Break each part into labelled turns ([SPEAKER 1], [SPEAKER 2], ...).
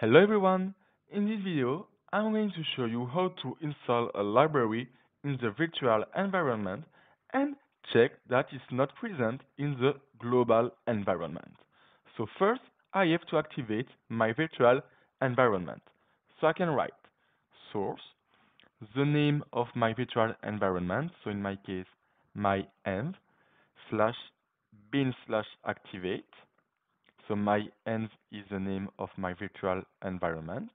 [SPEAKER 1] Hello everyone! In this video, I'm going to show you how to install a library in the virtual environment and check that it's not present in the global environment. So first, I have to activate my virtual environment. So I can write source, the name of my virtual environment, so in my case, my env slash bin slash activate. So my env is the name of my virtual environment.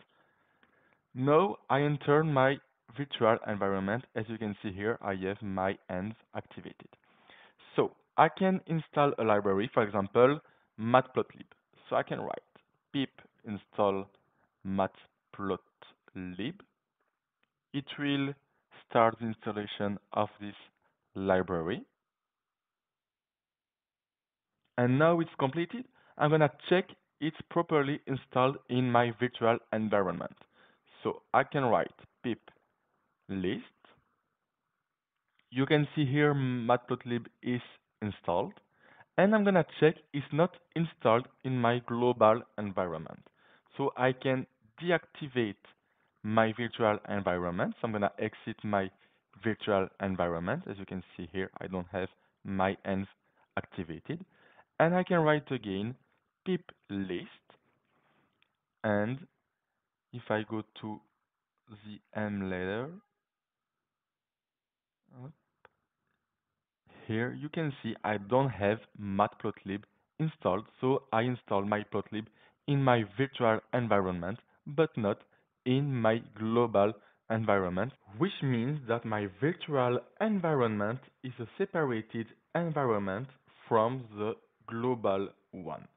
[SPEAKER 1] Now I enter my virtual environment. As you can see here, I have my env activated. So I can install a library, for example, matplotlib. So I can write pip install matplotlib. It will start the installation of this library. And now it's completed. I'm gonna check it's properly installed in my virtual environment. So I can write pip list. You can see here matplotlib is installed. And I'm gonna check it's not installed in my global environment. So I can deactivate my virtual environment. So I'm gonna exit my virtual environment. As you can see here, I don't have my env activated. And I can write again pip list. And if I go to the M layer, here you can see I don't have matplotlib installed, so I install matplotlib in my virtual environment, but not in my global environment, which means that my virtual environment is a separated environment from the global one.